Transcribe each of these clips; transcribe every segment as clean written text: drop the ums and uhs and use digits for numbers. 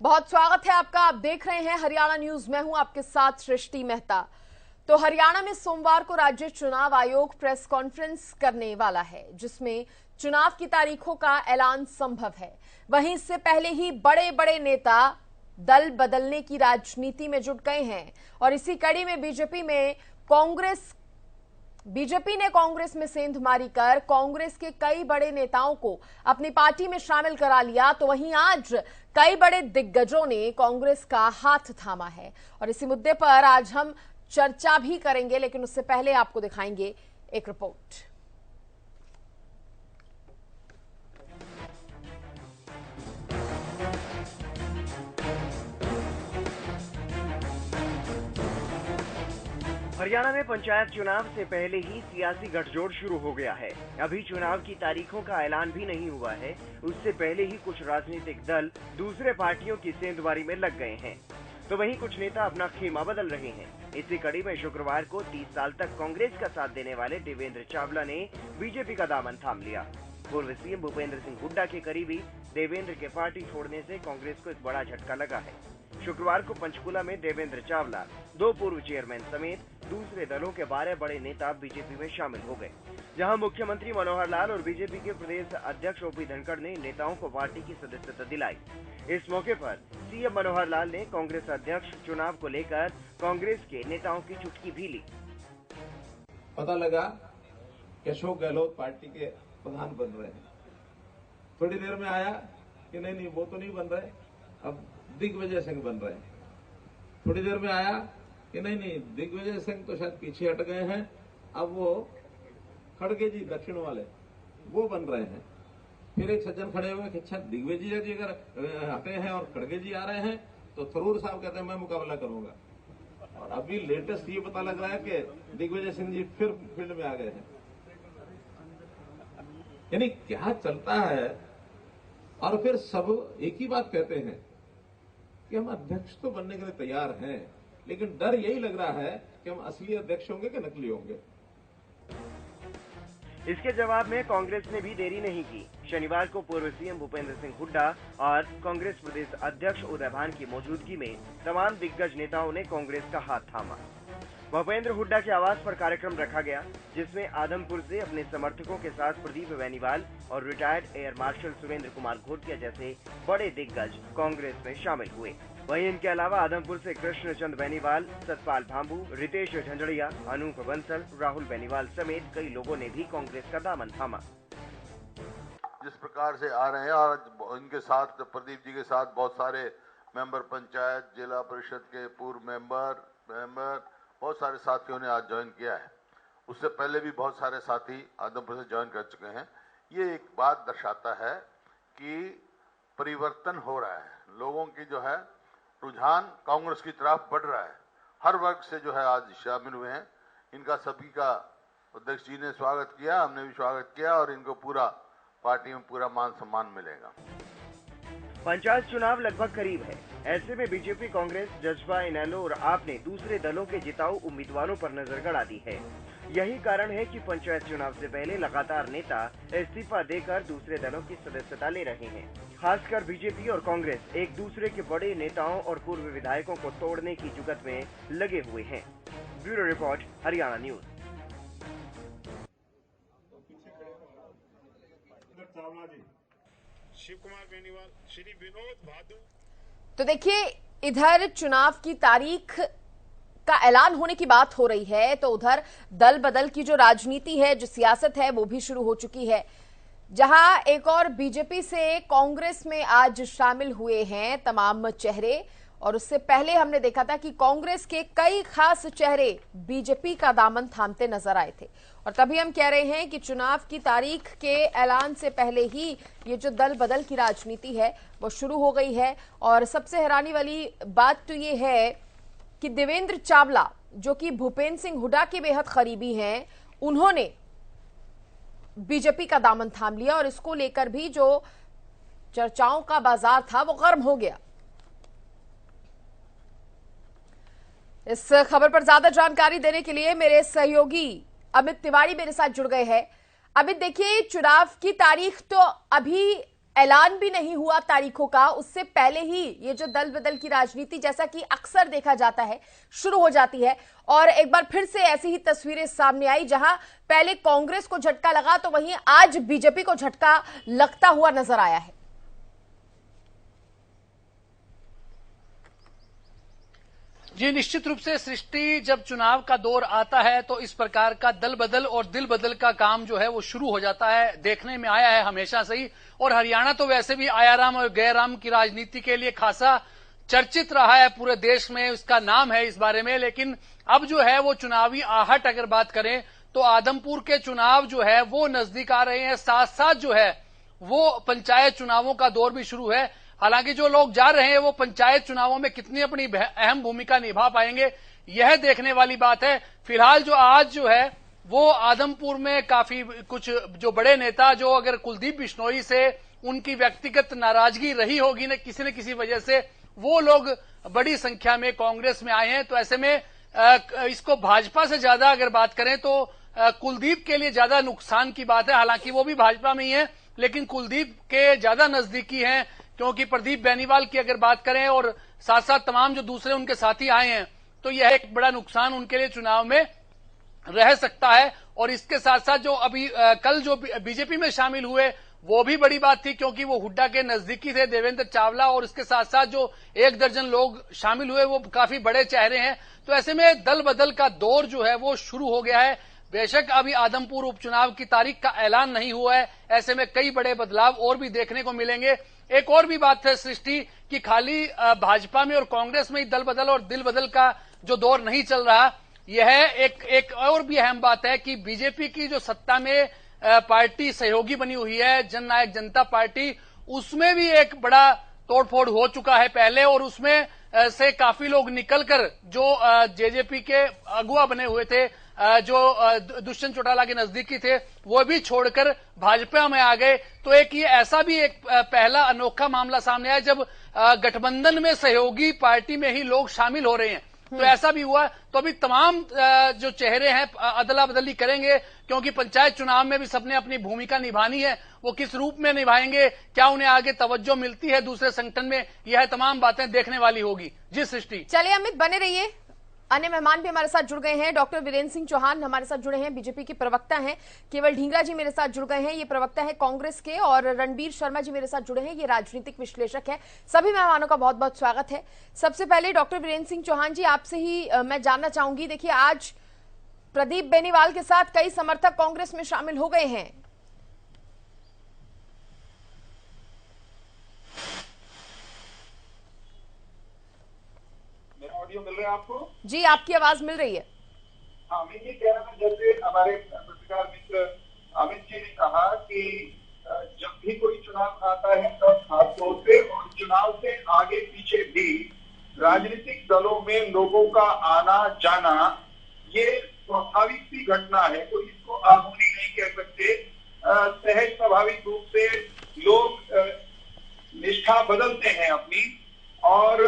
बहुत स्वागत है आपका। आप देख रहे हैं हरियाणा न्यूज। मैं हूं आपके साथ सृष्टि मेहता। तो हरियाणा में सोमवार को राज्य चुनाव आयोग प्रेस कॉन्फ्रेंस करने वाला है, जिसमें चुनाव की तारीखों का ऐलान संभव है। वहीं इससे पहले ही बड़े बड़े नेता दल बदलने की राजनीति में जुट गए हैं और इसी कड़ी में बीजेपी ने कांग्रेस में सेंध मारी कर कांग्रेस के कई बड़े नेताओं को अपनी पार्टी में शामिल करा लिया। तो वहीं आज कई बड़े दिग्गजों ने कांग्रेस का हाथ थामा है और इसी मुद्दे पर आज हम चर्चा भी करेंगे, लेकिन उससे पहले आपको दिखाएंगे एक रिपोर्ट। हरियाणा में पंचायत चुनाव से पहले ही सियासी गठजोड़ शुरू हो गया है। अभी चुनाव की तारीखों का ऐलान भी नहीं हुआ है, उससे पहले ही कुछ राजनीतिक दल दूसरे पार्टियों की सेंधमारी में लग गए हैं। तो वहीं कुछ नेता अपना खेमा बदल रहे हैं। इसी कड़ी में शुक्रवार को 30 साल तक कांग्रेस का साथ देने वाले देवेंद्र चावला ने बीजेपी का दामन थाम लिया। पूर्व सीएम भूपेंद्र सिंह हुड्डा के करीबी देवेंद्र के पार्टी छोड़ने से कांग्रेस को एक बड़ा झटका लगा है। शुक्रवार को पंचकुला में देवेंद्र चावला, 2 पूर्व चेयरमैन समेत दूसरे दलों के 12 बड़े नेता बीजेपी में शामिल हो गए, जहां मुख्यमंत्री मनोहर लाल और बीजेपी के प्रदेश अध्यक्ष ओपी धनखड़ ने नेताओं को पार्टी की सदस्यता दिलाई। इस मौके पर सीएम मनोहर लाल ने कांग्रेस अध्यक्ष चुनाव को लेकर कांग्रेस के नेताओं की चुटकी भी ली। पता लगा कि अशोक गहलोत पार्टी के प्रधान बन रहे हैं। थोड़ी देर में आया कि नहीं वो तो नहीं बन रहे, अब दिग्विजय सिंह बन रहे हैं। थोड़ी देर में आया कि नहीं दिग्विजय सिंह तो शायद पीछे हट गए हैं, अब वो खड़गे जी दक्षिण वाले वो बन रहे हैं। फिर एक सज्जन खड़े हुए कि अच्छा दिग्विजय जी अगर हटे हैं और खड़गे जी आ रहे हैं तो थरूर साहब कहते हैं मैं मुकाबला करूंगा। और अभी लेटेस्ट ये पता लग रहा है कि दिग्विजय सिंह जी फिर फील्ड में आ गए हैं। यानी क्या चलता है। और फिर सब एक ही बात कहते हैं कि हम अध्यक्ष तो बनने के लिए तैयार हैं, लेकिन डर यही लग रहा है कि हम असली अध्यक्ष होंगे कि नकली होंगे। इसके जवाब में कांग्रेस ने भी देरी नहीं की। शनिवार को पूर्व सीएम भूपेंद्र सिंह हुड्डा और कांग्रेस प्रदेश अध्यक्ष उदय भान की मौजूदगी में तमाम दिग्गज नेताओं ने कांग्रेस का हाथ थामा। भूपेंद्र हुड्डा के आवास पर कार्यक्रम रखा गया, जिसमें आदमपुर से अपने समर्थकों के साथ प्रदीप बेनीवाल और retired air marshal Surendra Kumar Ghotia जैसे बड़े दिग्गज कांग्रेस में शामिल हुए। वहीं इनके अलावा आदमपुर से कृष्णचंद बेनीवाल, सतपाल भांबू, रितेश झंझड़िया, अनूप बंसल, राहुल बेनीवाल समेत कई लोगों ने भी कांग्रेस का दामन थामा। जिस प्रकार से आ रहे हैं और इनके साथ प्रदीप जी के साथ बहुत सारे मेंबर पंचायत, जिला परिषद के पूर्व मेंबर बहुत सारे साथियों ने आज ज्वाइन किया है। उससे पहले भी बहुत सारे साथी आदमपुर से ज्वाइन कर चुके हैं। ये एक बात दर्शाता है कि परिवर्तन हो रहा है। लोगों की जो है रुझान कांग्रेस की तरफ बढ़ रहा है। हर वर्ग से जो है आज शामिल हुए हैं। इनका सभी का अध्यक्ष जी ने स्वागत किया, हमने भी स्वागत किया और इनको पूरा पार्टी में पूरा मान सम्मान मिलेगा। पंचायत चुनाव लगभग करीब है। ऐसे में बीजेपी, कांग्रेस, जसपा, इनेलो और आप ने दूसरे दलों के जिताऊ उम्मीदवारों पर नजर गड़ा दी है। यही कारण है कि पंचायत चुनाव से पहले लगातार नेता इस्तीफा देकर दूसरे दलों की सदस्यता ले रहे हैं। खासकर बीजेपी और कांग्रेस एक दूसरे के बड़े नेताओं और पूर्व विधायकों को तोड़ने की जुगत में लगे हुए हैं। Bureau report, Haryana news. Shiv Kumar Beniwal, Shri Vinod Bhadu. तो देखिए, इधर चुनाव की तारीख का ऐलान होने की बात हो रही है, तो उधर दल बदल की जो राजनीति है, जो सियासत है, वो भी शुरू हो चुकी है। जहां एक और बीजेपी से कांग्रेस में आज शामिल हुए हैं तमाम चेहरे, और उससे पहले हमने देखा था कि कांग्रेस के कई खास चेहरे बीजेपी का दामन थामते नजर आए थे। और तभी हम कह रहे हैं कि चुनाव की तारीख के ऐलान से पहले ही ये जो दल बदल की राजनीति है वो शुरू हो गई है। और सबसे हैरानी वाली बात तो ये है कि देवेंद्र चावला, जो कि भूपेंद्र सिंह हुड्डा के बेहद करीबी हैं, उन्होंने बीजेपी का दामन थाम लिया और इसको लेकर भी जो चर्चाओं का बाजार था वो गर्म हो गया। इस खबर पर ज्यादा जानकारी देने के लिए मेरे सहयोगी अमित तिवारी मेरे साथ जुड़ गए हैं। अमित, देखिए, चुनाव की तारीख तो अभी ऐलान भी नहीं हुआ तारीखों का, उससे पहले ही ये जो दल बदल की राजनीति, जैसा कि अक्सर देखा जाता है, शुरू हो जाती है। और एक बार फिर से ऐसी ही तस्वीरें सामने आई, जहां पहले कांग्रेस को झटका लगा तो वहीं आज बीजेपी को झटका लगता हुआ नजर आया है। जी, निश्चित रूप से सृष्टि, जब चुनाव का दौर आता है तो इस प्रकार का दल बदल और दिल बदल का काम जो है वो शुरू हो जाता है। देखने में आया है हमेशा से ही, और हरियाणा तो वैसे भी आयाराम और गैराम की राजनीति के लिए खासा चर्चित रहा है, पूरे देश में उसका नाम है इस बारे में। लेकिन अब जो है वो चुनावी आहट अगर बात करें तो आदमपुर के चुनाव जो है वो नजदीक आ रहे हैं, साथ साथ जो है वो पंचायत चुनावों का दौर भी शुरू है। हालांकि जो लोग जा रहे हैं वो पंचायत चुनावों में कितनी अपनी अहम भूमिका निभा पाएंगे, यह देखने वाली बात है। फिलहाल जो आज जो है वो आदमपुर में काफी कुछ जो बड़े नेता, जो अगर कुलदीप बिश्नोई से उनकी व्यक्तिगत नाराजगी रही होगी न किसी वजह से, वो लोग बड़ी संख्या में कांग्रेस में आए हैं। तो ऐसे में इसको भाजपा से ज्यादा अगर बात करें तो कुलदीप के लिए ज्यादा नुकसान की बात है। हालांकि वो भी भाजपा में ही है, लेकिन कुलदीप के ज्यादा नजदीकी हैं, क्योंकि प्रदीप बेनीवाल की अगर बात करें और साथ साथ तमाम जो दूसरे उनके साथी आए हैं, तो यह एक बड़ा नुकसान उनके लिए चुनाव में रह सकता है। और इसके साथ साथ जो अभी कल जो बीजेपी में शामिल हुए वो भी बड़ी बात थी, क्योंकि वो हुड्डा के नजदीकी थे, देवेंद्र चावला, और इसके साथ साथ जो 1 दर्जन लोग शामिल हुए वो काफी बड़े चेहरे हैं। तो ऐसे में दल बदल का दौर जो है वो शुरू हो गया है। बेशक अभी आदमपुर उपचुनाव की तारीख का ऐलान नहीं हुआ है, ऐसे में कई बड़े बदलाव और भी देखने को मिलेंगे। एक और भी बात है सृष्टि कि खाली भाजपा में और कांग्रेस में ही दल बदल और दिल बदल का जो दौर नहीं चल रहा, यह एक और भी अहम बात है कि बीजेपी की जो सत्ता में पार्टी सहयोगी बनी हुई है, जननायक जनता पार्टी, उसमें भी एक बड़ा तोड़फोड़ हो चुका है पहले, और उसमें से काफी लोग निकलकर जो जेजेपी के अगुवा बने हुए थे, जो दुष्यंत चौटाला के नजदीकी थे, वो भी छोड़कर भाजपा में आ गए। तो एक ये ऐसा भी एक पहला अनोखा मामला सामने आया जब गठबंधन में सहयोगी पार्टी में ही लोग शामिल हो रहे हैं। तो ऐसा भी हुआ। तो अभी तमाम जो चेहरे हैं अदला बदली करेंगे, क्योंकि पंचायत चुनाव में भी सबने अपनी भूमिका निभानी है। वो किस रूप में निभाएंगे, क्या उन्हें आगे तवज्जो मिलती है दूसरे संगठन में, यह तमाम बातें देखने वाली होगी। जी सृष्टि, चलिए अमित बने रहिए। अन्य मेहमान भी हमारे साथ जुड़ गए हैं। डॉक्टर वीरेंद्र सिंह चौहान हमारे साथ जुड़े हैं, बीजेपी के प्रवक्ता हैं। केवल ढींगरा जी मेरे साथ जुड़ गए हैं, ये प्रवक्ता है कांग्रेस के, और रणबीर शर्मा जी मेरे साथ जुड़े हैं, ये राजनीतिक विश्लेषक है। सभी मेहमानों का बहुत बहुत स्वागत है। सबसे पहले डॉक्टर वीरेंद्र सिंह चौहान जी, आपसे ही मैं जानना चाहूंगी, देखिए आज प्रदीप बेनीवाल के साथ कई समर्थक कांग्रेस में शामिल हो गए हैं। ऑडियो मिल रहा है आपको? जी, आपकी आवाज मिल रही है। हाँ, मैं ये कह रहा था, जैसे हमारे पत्रकार मित्र अमित जी ने कहा कि जब भी कोई चुनाव आता है तब खासतौर से और चुनाव से आगे पीछे भी राजनीतिक दलों में लोगों का आना जाना ये स्वाभाविक सी घटना है, कोई इसको अनहोनी नहीं कह सकते। सहज स्वाभाविक रूप से लोग निष्ठा बदलते हैं अपनी, और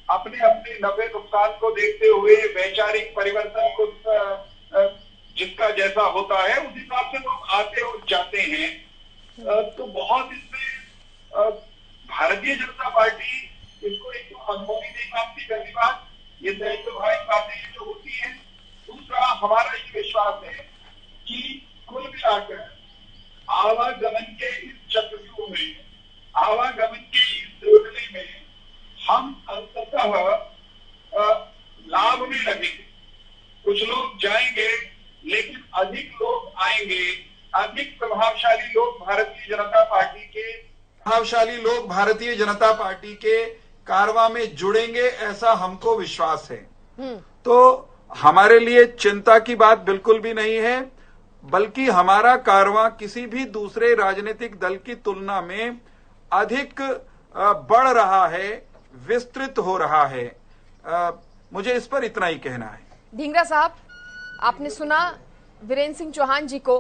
अपने अपने नफे नुकसान को देखते हुए वैचारिक परिवर्तन को जिसका जैसा होता है उस हिसाब से लोग आते और जाते हैं। तो बहुत इसमें भारतीय जनता पार्टी इसको एक तो अनहोनी नहीं मानती, पहली बात, ये सहज स्वाभाविक बातें जो होती हैं। दूसरा, हमारा ये विश्वास है कि कुल मिलाकर आवागमन के इस चक्रव्यूह में, आवागमन के इस सिलसिले में हम अंततः लाभ में लगेंगे। कुछ लोग जाएंगे लेकिन अधिक लोग आएंगे, अधिक प्रभावशाली लोग भारतीय जनता पार्टी के कारवां में जुड़ेंगे, ऐसा हमको विश्वास है। तो हमारे लिए चिंता की बात बिल्कुल भी नहीं है, बल्कि हमारा कारवां किसी भी दूसरे राजनीतिक दल की तुलना में अधिक बढ़ रहा है, विस्तृत हो रहा है। मुझे इस पर इतना ही कहना है। ढींगरा साहब, आपने सुना वीरेंद्र सिंह चौहान जी को,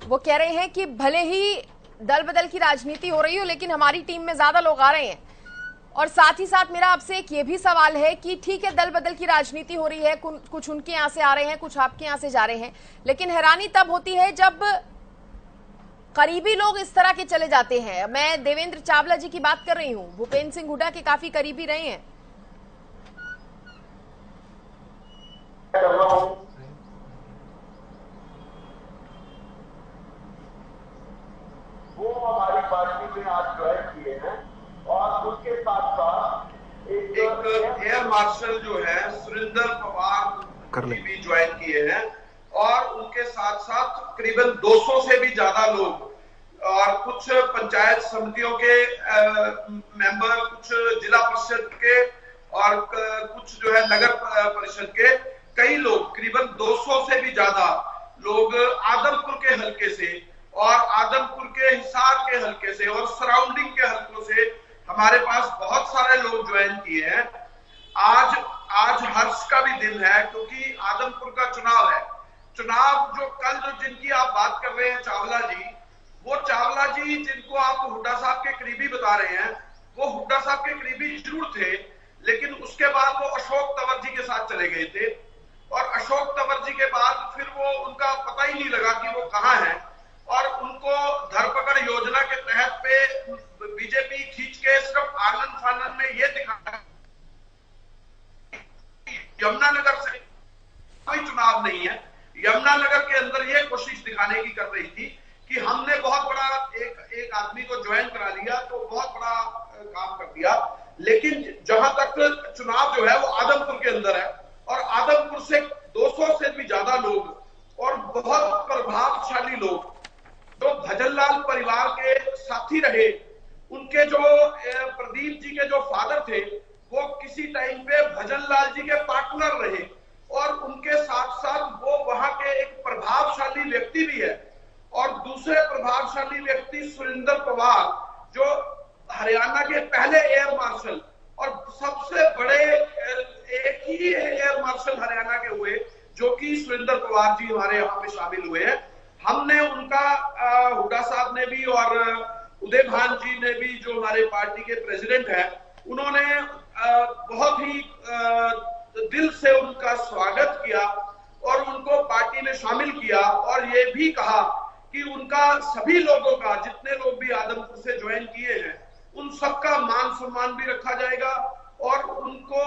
वो कह रहे हैं कि भले ही दल बदल की राजनीति हो रही हो लेकिन हमारी टीम में ज्यादा लोग आ रहे हैं। और साथ ही साथ मेरा आपसे एक ये भी सवाल है कि ठीक है, दल बदल की राजनीति हो रही है, कुछ उनके यहाँ से आ रहे हैं, कुछ आपके यहाँ से जा रहे हैं, लेकिन हैरानी तब होती है जब करीबी लोग इस तरह के चले जाते हैं। मैं देवेंद्र चावला जी की बात कर रही हूँ, भूपेंद्र सिंह हुड्डा के काफी करीबी रहे हैं। वो हमारी पार्टी में आज ज्वाइन किए हैं और उसके साथ साथ एक एयर मार्शल जो है सुरेंद्र पवार भी ज्वाइन किए हैं और उनके साथ साथ तकरीबन 200 से भी ज्यादा लोग और कुछ पंचायत समितियों के मेंबर, कुछ जिला परिषद के और कुछ जो है नगर परिषद के कई लोग, करीबन 200 से भी ज्यादा लोग आदमपुर के हलके से और आदमपुर के हिसार के हलके से और सराउंडिंग के हलकों से हमारे पास बहुत सारे लोग ज्वाइन किए हैं। आज हर्ष का भी दिन है क्योंकि आदमपुर का चुनाव है। चुनाव जो जिनकी आप बात कर रहे हैं चावला जी, वो चावला जी जिनको आप हुड्डा साहब के करीबी बता रहे हैं, वो हुड्डा साहब के करीबी जरूर थे, लेकिन उसके बाद वो अशोक तंवर जी के साथ चले गए थे और अशोक तंवर जी के बाद फिर वो उनका पता ही नहीं लगा कि वो कहाँ है और उनको धरपकड़ योजना के तहत पे बीजेपी खींच के सिर्फ आनंद फानंद में ये दिखाया यमुनानगर से कोई चुनाव नहीं है। यमुनानगर के अंदर ये कोशिश दिखाने की कर रही थी कि हमने बहुत बड़ा एक आदमी को ज्वाइन करा लिया तो बहुत बड़ा काम कर दिया, लेकिन जहां तक चुनाव जो है वो आदमपुर के अंदर है और आदमपुर से 200 से भी ज्यादा लोग और बहुत प्रभावशाली लोग जो भजनलाल परिवार के साथी रहे, उनके जो प्रदीप जी के जो फादर थे वो किसी टाइम पे भजनलाल जी के पार्टनर रहे और उनके साथ साथ वो वहां के एक प्रभावशाली व्यक्ति भी है। और दूसरे प्रभावशाली व्यक्ति सुरेंद्र पवार जो हरियाणा के पहले एयर मार्शल और सबसे बड़े एक ही एयर मार्शल हरियाणा के हुए जो कि सुरेंद्र पवार जी हमारे यहाँ पे शामिल हुए हैं। हमने उनका हुड्डा साहब ने भी और उदय भान जी ने भी जो हमारे पार्टी के प्रेसिडेंट हैं, उन्होंने बहुत ही दिल से उनका स्वागत किया और उनको पार्टी में शामिल किया और ये भी कहा कि उनका सभी लोगों का, जितने लोग भी आदमपुर से ज्वाइन किए हैं, उन सबका मान सम्मान भी रखा जाएगा और उनको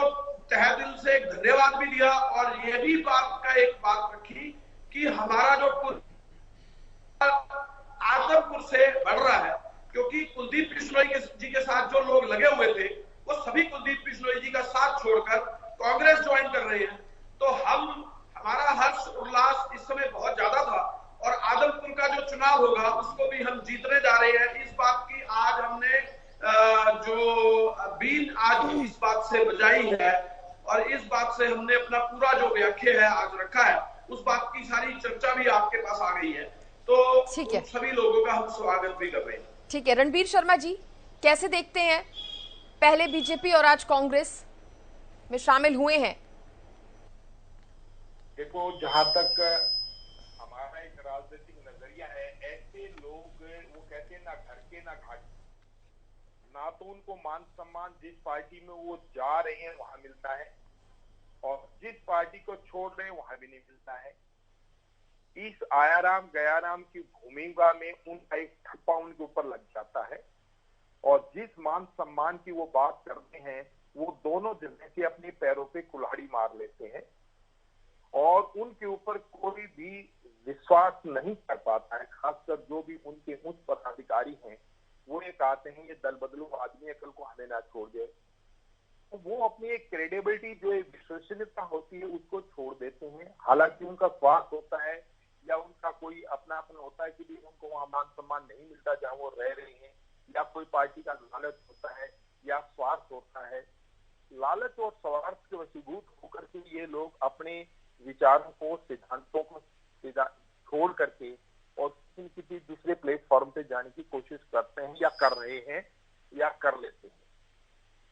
तहे दिल से एक धन्यवाद भी दिया और ये भी एक बात रखी कि हमारा जो आदमपुर से बढ़ रहा है, क्योंकि कुलदीप बिश्नोई जी के साथ जो लोग लगे हुए थे वो सभी कुलदीप बिश्नोई जी का साथ छोड़कर कांग्रेस ज्वाइन कर रहे हैं। तो हमारा हर्ष उल्लास इस समय बहुत ज्यादा था और आदमपुर का जो चुनाव होगा उसको भी हम जीतने जा रहे हैं। इस बात की आज हमने जो बीन आज इस बात से बजाई है और इस बात से हमने अपना पूरा जो व्याख्या है आज रखा है, उस बात की सारी चर्चा भी आपके पास आ गई है। तो सभी लोगों का हम स्वागत भी कर रहे हैं। ठीक है, रणबीर शर्मा जी कैसे देखते हैं, पहले बीजेपी और आज कांग्रेस में शामिल हुए हैं? देखो, जहां तक हमारा एक राजनीतिक नजरिया है, ऐसे लोग वो कहते हैं ना घर के ना घाट, ना तो उनको मान सम्मान जिस पार्टी में वो जा रहे हैं वहां मिलता है और जिस पार्टी को छोड़ रहे हैं वहां भी नहीं मिलता है। इस आयाराम गयाराम की भूमिका में उनका एक ठप्पा उनके ऊपर लग जाता है और जिस मान सम्मान की वो बात करते हैं वो दोनों जगह से अपने पैरों पे कुल्हाड़ी मार लेते हैं और उनके ऊपर कोई भी विश्वास नहीं कर पाता है। खासकर जो भी उनके उच्च पदाधिकारी हैं वो ये कहते हैं ये दल बदलू आदमी है, कल को हमें ना छोड़ दे। तो वो अपनी एक क्रेडिबिलिटी जो एक विश्वसनीयता होती है उसको छोड़ देते हैं। हालांकि उनका स्वार्थ होता है या उनका कोई अपनापन होता है कि भी उनको वहां मान सम्मान नहीं मिलता जहां वो रह रहे हैं, या कोई पार्टी का लालच होता है या स्वार्थ होता है। लालच और स्वार्थ के वशीभूत होकर के ये लोग अपने विचारों को, सिद्धांतों को छोड़ करके और किसी दूसरे प्लेटफॉर्म पे जाने की कोशिश करते हैं या कर रहे हैं या कर लेते हैं।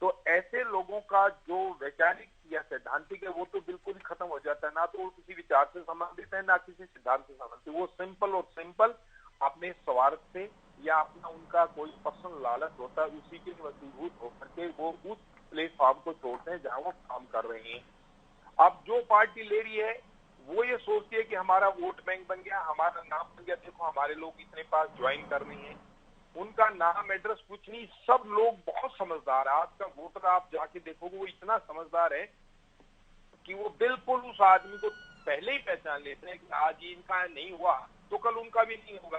तो ऐसे लोगों का जो वैचारिक या सैद्धांतिक है वो तो बिल्कुल ही खत्म हो जाता है। ना तो वो किसी विचार से संबंधित है, ना किसी सिद्धांत से संबंधित। वो सिंपल अपने स्वार्थ से या अपना उनका कोई पर्सनल लालच होता है उसी के वशीभूत होकर के वो उस प्लेटफॉर्म को छोड़ते हैं जहां वो काम कर रहे हैं। अब जो पार्टी ले रही है वो ये सोचती है कि हमारा वोट बैंक बन गया, हमारा नाम बन गया, देखो हमारे लोग इतने पास ज्वाइन कर रही हैं। उनका नाम एड्रेस कुछ नहीं, सब लोग बहुत समझदार है। आज का वोटर आप जाके देखोगे वो इतना समझदार है कि वो बिल्कुल उस आदमी को पहले ही पहचान लेते हैं कि आज इनका नहीं हुआ तो कल उनका भी नहीं होगा।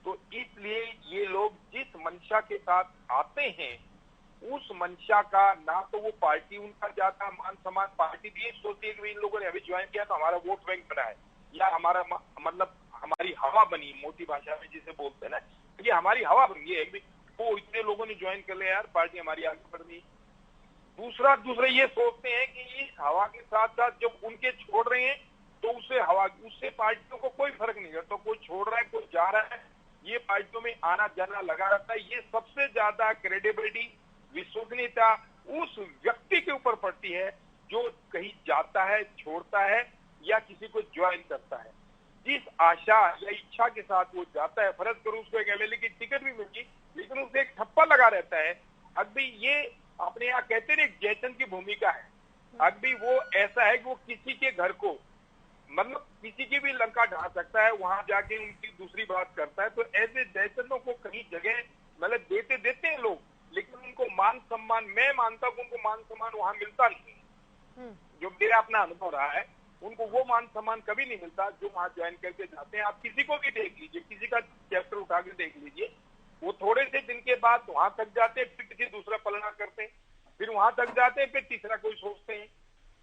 तो इसलिए ये लोग जिस मंशा के साथ आते हैं उस मंशा का ना तो वो पार्टी उनका जाता मान सम्मान, पार्टी भी सोचती है कि इन लोगों ने अभी ज्वाइन किया तो हमारा वोट बैंक बना है या हमारा मतलब हमारी हवा बनी, मोटी भाषा में जिसे बोलते हैं ना, ये हमारी हवा बनी है, वो इतने लोगों ने ज्वाइन कर लिया यार, पार्टी हमारी आगे बढ़ रही। दूसरे ये सोचते हैं कि इस हवा के साथ साथ जब उनके छोड़ रहे हैं तो उससे पार्टियों को कोई फर्क नहीं करता, कोई छोड़ रहा है कोई जा रहा है, ये पार्टियों में आना जाना लगा रहता है। ये सबसे ज्यादा क्रेडिबिलिटी, विश्वसनीयता उस व्यक्ति के ऊपर पड़ती है जो कहीं जाता है, छोड़ता है या किसी को ज्वाइन करता है। जिस आशा या इच्छा के साथ वो जाता है, फर्ज करो उसको एक एमएलए की टिकट भी मिल गई लेकिन उसे एक ठप्पा लगा रहता है। अभी ये अपने यहाँ कहते हैं जैसन की भूमिका है, अभी वो ऐसा है कि वो किसी के घर को मतलब किसी की भी लंका ढा सकता है, वहां जाके उनकी दूसरी बात करता है। तो ऐसे जैसनों को कहीं जगह मतलब देते हैं लोग, लेकिन उनको मान सम्मान, मैं मानता हूं उनको मान सम्मान वहां मिलता नहीं। जो मेरा अपना अनुभव रहा है, उनको वो मान सम्मान कभी नहीं मिलता जो वहां ज्वाइन करके जाते हैं। आप किसी को भी देख लीजिए, किसी का चैप्टर उठा के देख लीजिए, वो थोड़े से दिन के बाद वहां तक जाते हैं, फिर किसी दूसरा पलना करते हैं, फिर वहां तक जाते हैं, फिर तीसरा कोई सोचते हैं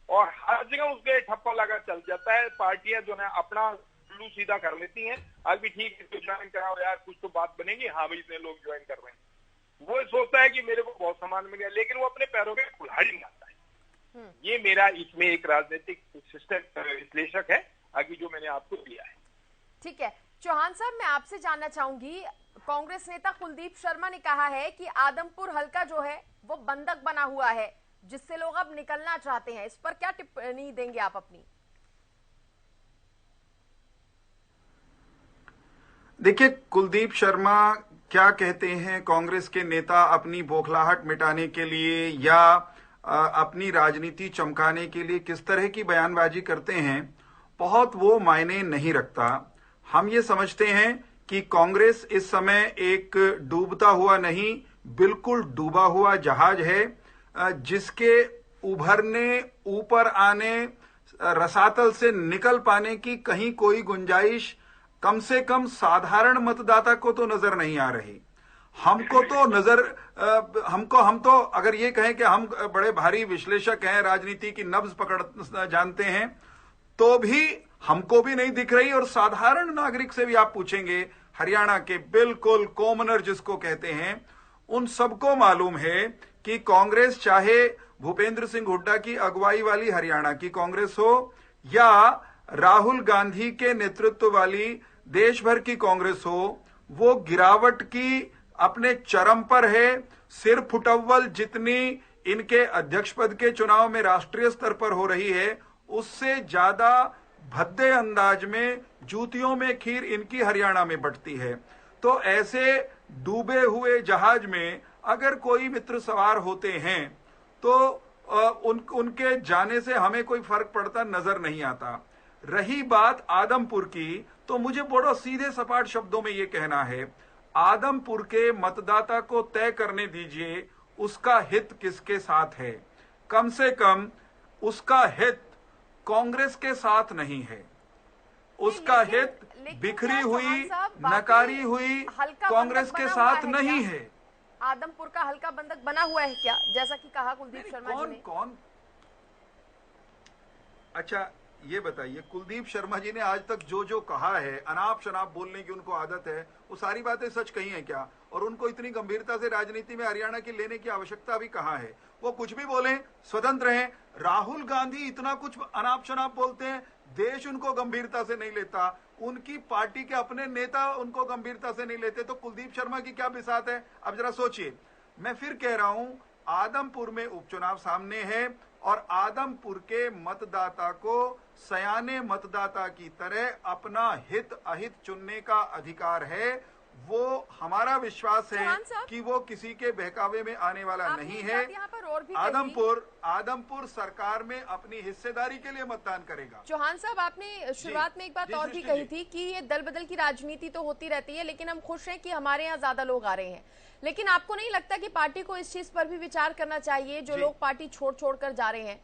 और हर जगह उसके ठप्पा लगा चल जाता है। पार्टियां जो है अपना उल्लू सीधा कर लेती हैं, आज भी ठीक है ज्वाइन कराओ यार, कुछ तो बात बनेगी, हाँ भाई इतने लोग ज्वाइन कर रहे हैं। वो सोचता है कि मेरे को बहुत सम्मान मिल गया, लेकिन वो अपने पैरों में कुल्हाड़ी लगाता है। ये मेरा इसमें एक राजनीतिक विश्लेषक है आगे जो मैंने आपको दिया है। ठीक है चौहान साहब, मैं आपसे जानना चाहूंगी, कांग्रेस नेता कुलदीप शर्मा ने कहा है कि आदमपुर हलका जो है वो बंधक बना हुआ है जिससे लोग अब निकलना चाहते हैं, इस पर क्या टिप्पणी देंगे आप अपनी? देखिए, कुलदीप शर्मा क्या कहते हैं, कांग्रेस के नेता अपनी बौखलाहट मिटाने के लिए या अपनी राजनीति चमकाने के लिए किस तरह की बयानबाजी करते हैं, बहुत वो मायने नहीं रखता। हम ये समझते हैं कि कांग्रेस इस समय एक डूबता हुआ नहीं, बिल्कुल डूबा हुआ जहाज है जिसके उभरने, ऊपर आने, रसातल से निकल पाने की कहीं कोई गुंजाइश कम से कम साधारण मतदाता को तो नजर नहीं आ रही। हमको तो हम तो अगर ये कहें कि हम बड़े भारी विश्लेषक हैं, राजनीति की नब्ज पकड़ जानते हैं, तो भी हमको भी नहीं दिख रही। और साधारण नागरिक से भी आप पूछेंगे, हरियाणा के बिल्कुल कॉमनर जिसको कहते हैं, उन सबको मालूम है कि कांग्रेस, चाहे भूपेंद्र सिंह हुड्डा की अगुवाई वाली हरियाणा की कांग्रेस हो या राहुल गांधी के नेतृत्व वाली देश भर की कांग्रेस हो, वो गिरावट की अपने चरम पर है। सिर फुटव्वल जितनी इनके अध्यक्ष पद के चुनाव में राष्ट्रीय स्तर पर हो रही है, उससे ज्यादा भद्दे अंदाज में, जूतियों में खीर इनकी हरियाणा में बंटती है। तो ऐसे डूबे हुए जहाज में अगर कोई मित्र सवार होते हैं तो उनके जाने से हमें कोई फर्क पड़ता नजर नहीं आता। रही बात आदमपुर की, तो मुझे बड़ा सीधे सपाट शब्दों में यह कहना है, आदमपुर के मतदाता को तय करने दीजिए उसका हित किसके साथ है। कम से कम उसका हित कांग्रेस के साथ नहीं है, उसका हित बिखरी हुई, नकारी हुई कांग्रेस के साथ नहीं है। आदमपुर का हल्का बंधक बना हुआ है क्या, जैसा कि कहा कुलदीप शर्मा जी ने? कौन? अच्छा ये बताइए, कुलदीप शर्मा जी ने आज तक जो जो कहा है, अनाप शनाप बोलने की उनको आदत है, वो सारी बातें सच कही हैं क्या? और उनको इतनी गंभीरता से राजनीति में हरियाणा की लेने की आवश्यकता भी कहां है? वो कुछ भी बोले, स्वतंत्र हैं। राहुल गांधी इतना कुछ अनाप शनाप बोलते हैं, देश उनको गंभीरता से नहीं लेता, उनकी पार्टी के अपने नेता उनको गंभीरता से नहीं लेते, तो कुलदीप शर्मा की क्या बिसात है? अब जरा सोचिए। मैं फिर कह रहा हूं, आदमपुर में उपचुनाव सामने है और आदमपुर के मतदाता को सयाने मतदाता की तरह अपना हित अहित चुनने का अधिकार है। वो हमारा विश्वास है चौहान साहब, कि वो किसी के बहकावे में आने वाला आपने नहीं एक है। बात यहाँ पर और भी आदमपुर सरकार में अपनी हिस्सेदारी के लिए मतदान करेगा। चौहान साहब, आपने शुरुआत में एक बात और भी कही थी कि ये दल बदल की राजनीति तो होती रहती है, लेकिन हम खुश हैं कि हमारे यहाँ ज्यादा लोग आ रहे हैं। लेकिन आपको नहीं लगता कि पार्टी को इस चीज पर भी विचार करना चाहिए, जो लोग पार्टी छोड़ कर जा रहे हैं?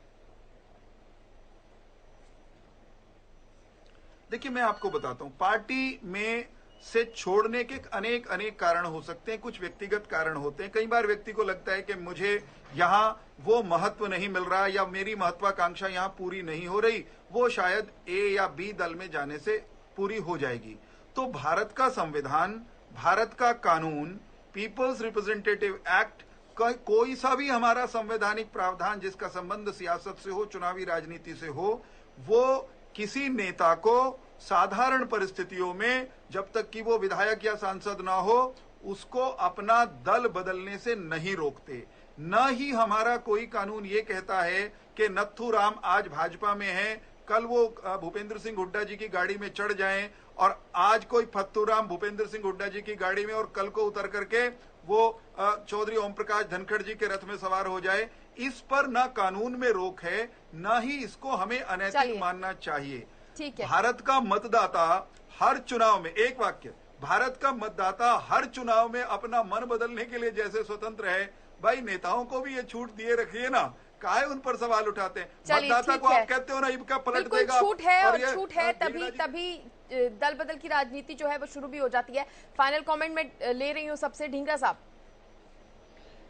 देखिए, मैं आपको बताता हूं, पार्टी में से छोड़ने के अनेक कारण हो सकते हैं। कुछ व्यक्तिगत कारण होते हैं। कई बार व्यक्ति को लगता है कि मुझे यहाँ वो महत्व नहीं मिल रहा या मेरी महत्वाकांक्षा यहाँ पूरी नहीं हो रही, वो शायद ए या बी दल में जाने से पूरी हो जाएगी। तो भारत का संविधान, भारत का कानून, पीपल्स रिप्रेजेंटेटिव एक्ट, कोई सा भी हमारा संवैधानिक प्रावधान जिसका संबंध सियासत से हो, चुनावी राजनीति से हो, वो किसी नेता को साधारण परिस्थितियों में, जब तक कि वो विधायक या सांसद ना हो, उसको अपना दल बदलने से नहीं रोकते। न ही हमारा कोई कानून ये कहता है कि नथुराम आज भाजपा में है, कल वो भूपेंद्र सिंह हुड्डा जी की गाड़ी में चढ़ जाएं, और आज कोई फत्तूराम भूपेंद्र सिंह हुड्डा जी की गाड़ी में और कल को उतर करके वो चौधरी ओम प्रकाश धनखड़ जी के रथ में सवार हो जाए। इस पर न कानून में रोक है, न ही इसको हमें अनैतिक मानना चाहिए। ठीक है। भारत का मतदाता हर चुनाव में, एक वाक्य, भारत का मतदाता हर चुनाव में अपना मन बदलने के लिए जैसे स्वतंत्र है, भाई नेताओं को भी ये छूट दिए रखिए ना, काहे उन पर सवाल उठाते हैं? मतदाता को आप कहते हो ना इनका पलट देगा, छूट है और छूट है तभी दल बदल की राजनीति जो है वो शुरू भी हो जाती है। फाइनल कमेंट में ले रही हूँ सबसे, ढींगरा साहब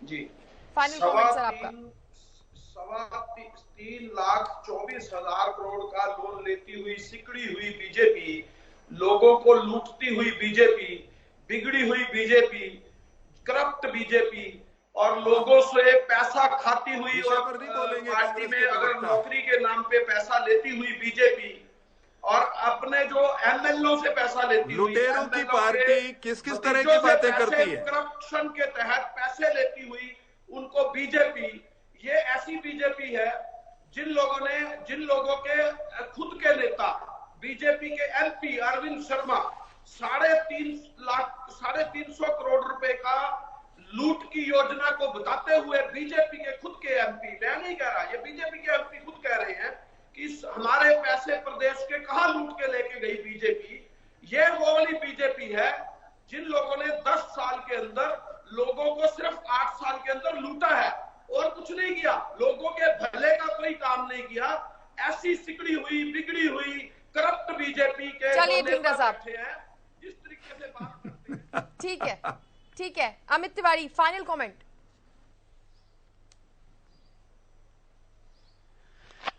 जी, फाइनल कमेंट सर आपका। 3,24,000 करोड़ का लोन लेती हुई, सिकड़ी हुई बीजेपी, लोगों को लूटती हुई बीजेपी, बिगड़ी हुई बीजेपी, करप्ट बीजेपी और लोगों से पैसा खाती हुई और पार्टी में अगर नौकरी के नाम पे पैसा लेती हुई बीजेपी और अपने जो एमएलओ से पैसा लेती हुई, लुटेरों की पार्टी किस तरह की बातें करती है, करप्शन के तहत पैसे लेती हुई उनको बीजेपी, ये ऐसी बीजेपी है जिन लोगों के खुद के नेता बीजेपी के एमपी अरविंद शर्मा 350 करोड़ रुपए का लूट की योजना को बताते हुए बीजेपी के खुद के एमपी, मैं नहीं कह रहा, ये बीजेपी के एमपी खुद कह रहे हैं कि हमारे पैसे प्रदेश के कहां लूट के लेके गई बीजेपी। ये वो वाली बीजेपी है जिन लोगों ने 10 साल के अंदर लोगों को सिर्फ 8 साल के अंदर लूटा है और कुछ नहीं किया, लोगों के भले का कोई काम नहीं किया। ऐसी सिकड़ी हुई, बिगड़ी हुई, करप्ट बीजेपी के चलिए ढींगरा साहब हैं जिस तरीके से बात करते हैं। ठीक है, ठीक है। Amit Tiwari, final comment.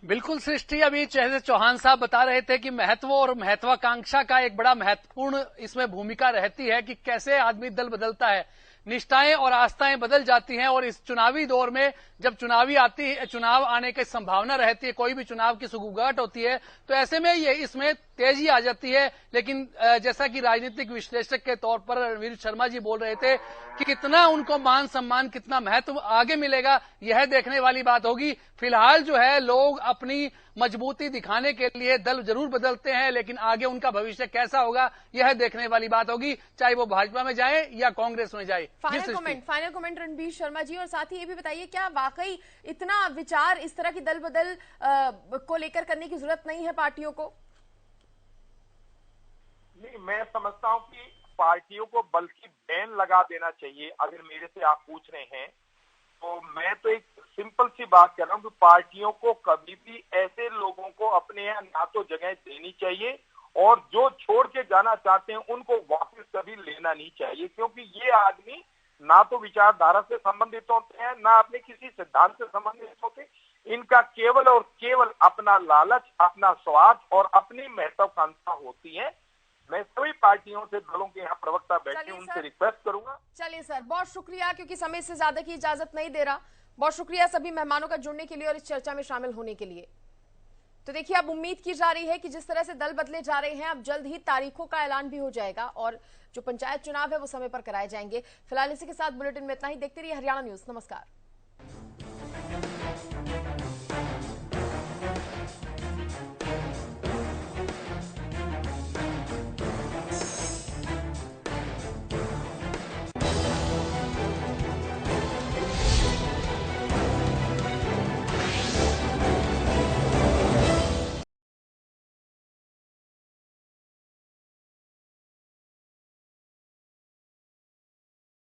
बिल्कुल सृष्टि, अभी जैसे चौहान साहब बता रहे थे कि महत्व और महत्वाकांक्षा का एक बड़ा महत्वपूर्ण इसमें भूमिका रहती है कि कैसे आदमी दल बदलता है, निष्ठाएं और आस्थाएं बदल जाती हैं। और इस चुनावी दौर में जब चुनाव आने की संभावना रहती है, कोई भी चुनाव की सुगबुगाहट होती है, तो ऐसे में ये इसमें तेजी आ जाती है। लेकिन जैसा कि राजनीतिक विश्लेषक के तौर पर रणवीर शर्मा जी बोल रहे थे कि कितना उनको मान सम्मान, कितना महत्व आगे मिलेगा, यह देखने वाली बात होगी। फिलहाल जो है लोग अपनी मजबूती दिखाने के लिए दल जरूर बदलते हैं, लेकिन आगे उनका भविष्य कैसा होगा यह देखने वाली बात होगी, चाहे वो भाजपा में जाए या कांग्रेस में जाए। फाइनल कमेंट रणवीर शर्मा जी, और साथ ही ये भी बताइए क्या वाकई इतना विचार इस तरह की दल बदल को लेकर करने की जरूरत नहीं है पार्टियों को? नहीं, मैं समझता हूं कि पार्टियों को बल्कि बैन लगा देना चाहिए। अगर मेरे से आप पूछ रहे हैं तो मैं तो एक सिंपल सी बात कर रहा हूं कि पार्टियों को कभी भी ऐसे लोगों को अपने यहाँ ना तो जगह देनी चाहिए और जो छोड़ के जाना चाहते हैं उनको वापस कभी लेना नहीं चाहिए, क्योंकि ये आदमी ना तो विचारधारा से संबंधित होते हैं, ना अपने किसी सिद्धांत से संबंधित होते। इनका केवल और केवल अपना लालच, अपना स्वार्थ और अपनी महत्वाकांक्षा होती है। मैं सभी पार्टियों से, दलों के यहाँ प्रवक्ता बैठे, उनसे रिक्वेस्ट करूंगा। चलिए सर, बहुत शुक्रिया, क्योंकि समय से ज्यादा की इजाजत नहीं दे रहा। बहुत शुक्रिया सभी मेहमानों का जुड़ने के लिए और इस चर्चा में शामिल होने के लिए। तो देखिए, अब उम्मीद की जा रही है कि जिस तरह से दल बदले जा रहे हैं, अब जल्द ही तारीखों का ऐलान भी हो जाएगा और जो पंचायत चुनाव है वो समय पर कराए जाएंगे। फिलहाल इसी के साथ बुलेटिन में इतना ही। देखते रहिए हरियाणा न्यूज। नमस्कार।